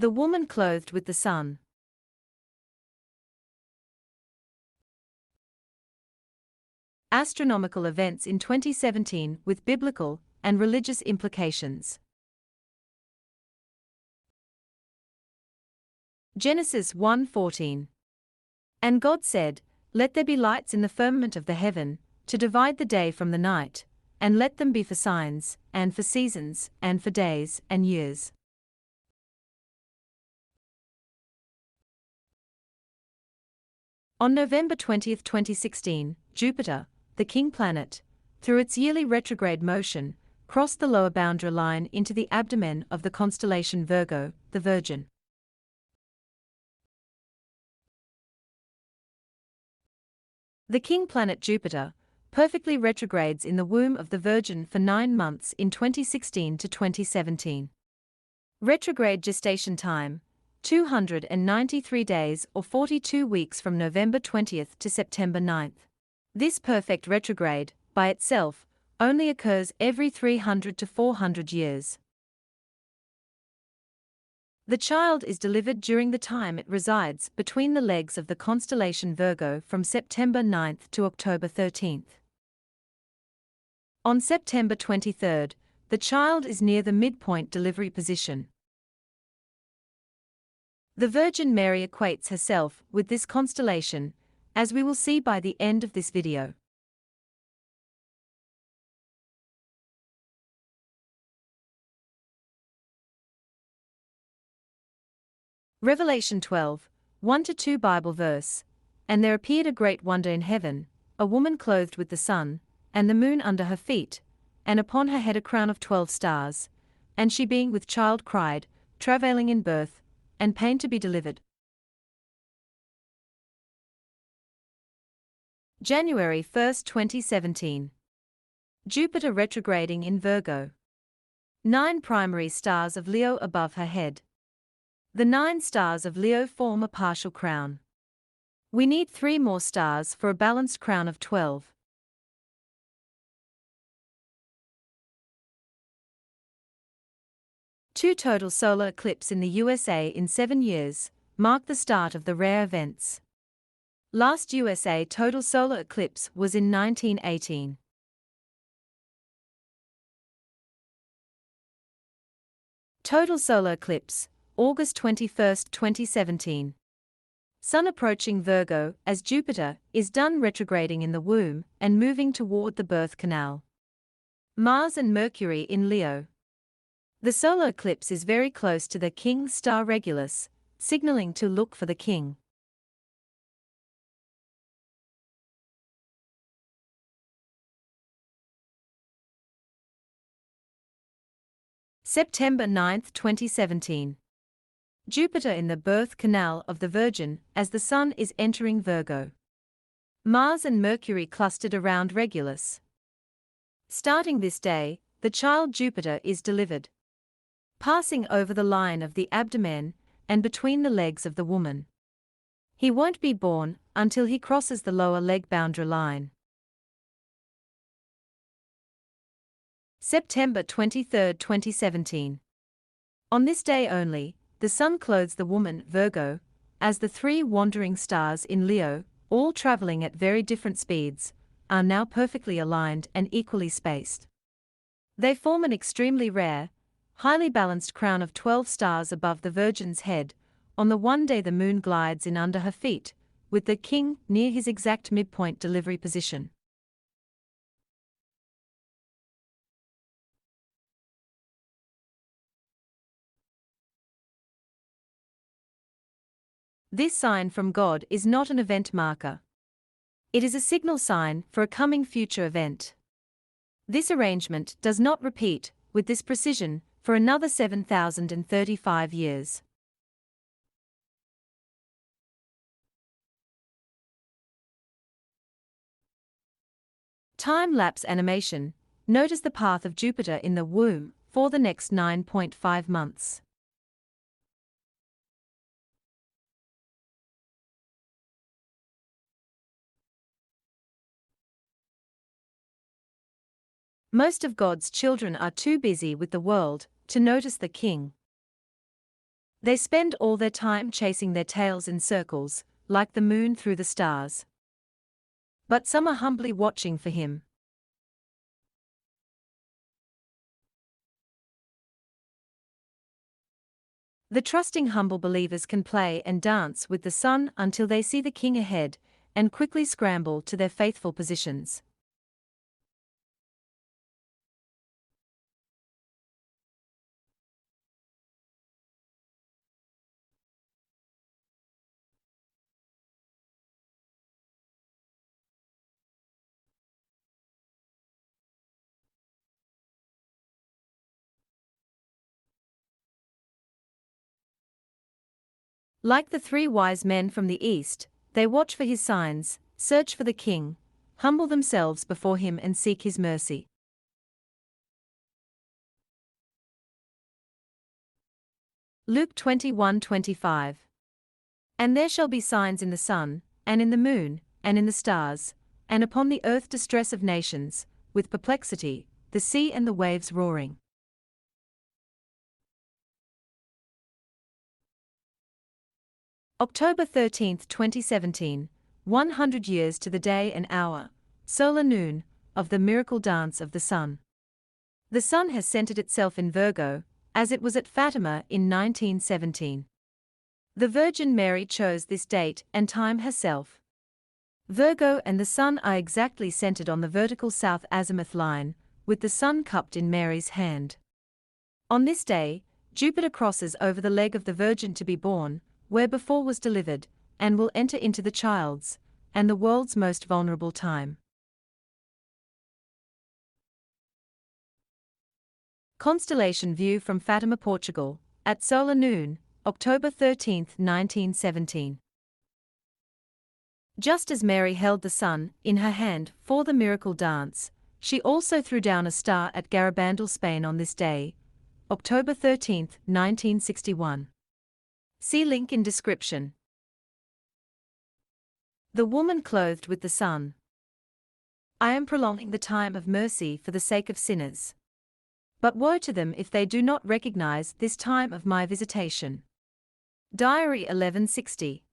The woman clothed with the sun. Astronomical events in 2017 with biblical and religious implications. Genesis 1:14. And God said, "Let there be lights in the firmament of the heaven, to divide the day from the night, and let them be for signs, and for seasons, and for days and years." On November 20, 2016, Jupiter, the king planet, through its yearly retrograde motion, crossed the lower boundary line into the abdomen of the constellation Virgo, the Virgin. The king planet Jupiter perfectly retrogrades in the womb of the Virgin for 9 months in 2016 to 2017. Retrograde gestation time, 293 days or 42 weeks from November 20th to September 9th. This perfect retrograde, by itself, only occurs every 300 to 400 years. The child is delivered during the time it resides between the legs of the constellation Virgo from September 9th to October 13th. On September 23rd, the child is near the midpoint delivery position. The Virgin Mary equates herself with this constellation, as we will see by the end of this video. Revelation 12, 1-2 Bible verse. And there appeared a great wonder in heaven, a woman clothed with the sun, and the moon under her feet, and upon her head a crown of 12 stars, and she being with child cried, travailing in birth, and pain to be delivered. January 1, 2017. Jupiter retrograding in Virgo. 9 primary stars of Leo above her head. The 9 stars of Leo form a partial crown. We need 3 more stars for a balanced crown of 12. Two total solar eclipses in the USA in 7 years mark the start of the rare events. Last USA total solar eclipse was in 1918. Total solar eclipse, August 21, 2017. Sun approaching Virgo as Jupiter is done retrograding in the womb and moving toward the birth canal. Mars and Mercury in Leo. The solar eclipse is very close to the King star Regulus, signaling to look for the King. September 9, 2017. Jupiter in the birth canal of the Virgin as the Sun is entering Virgo. Mars and Mercury clustered around Regulus. Starting this day, the child Jupiter is delivered, passing over the line of the abdomen and between the legs of the woman. He won't be born until he crosses the lower leg boundary line. September 23, 2017. On this day only, the Sun clothes the woman, Virgo, as the 3 wandering stars in Leo, all traveling at very different speeds, are now perfectly aligned and equally spaced. They form an extremely rare, highly balanced crown of 12 stars above the Virgin's head. On the one day the moon glides in under her feet, with the King near his exact midpoint delivery position. This sign from God is not an event marker. It is a signal sign for a coming future event. This arrangement does not repeat, with this precision, for another 7,035 years. Time-lapse animation. Notice the path of Jupiter in the womb for the next 9.5 months. Most of God's children are too busy with the world to notice the King. They spend all their time chasing their tails in circles, like the moon through the stars. But some are humbly watching for him. The trusting humble believers can play and dance with the sun until they see the king ahead, and quickly scramble to their faithful positions. Like the three wise men from the east, they watch for his signs, search for the king, humble themselves before him and seek his mercy. Luke 21:25. And there shall be signs in the sun, and in the moon, and in the stars, and upon the earth distress of nations, with perplexity, the sea and the waves roaring. October 13, 2017, 100 years to the day and hour, solar noon, of the miracle dance of the sun. The sun has centered itself in Virgo, as it was at Fatima in 1917. The Virgin Mary chose this date and time herself. Virgo and the sun are exactly centered on the vertical south azimuth line, with the sun cupped in Mary's hand. On this day, Jupiter crosses over the leg of the Virgin to be born, where before was delivered, and will enter into the child's, and the world's most vulnerable time. Constellation view from Fatima, Portugal, at solar noon, October 13, 1917. Just as Mary held the sun in her hand for the miracle dance, she also threw down a star at Garabandal, Spain on this day, October 13, 1961. See link in description. The woman clothed with the sun. I am prolonging the time of mercy for the sake of sinners. But woe to them if they do not recognize this time of my visitation. Diary 1160.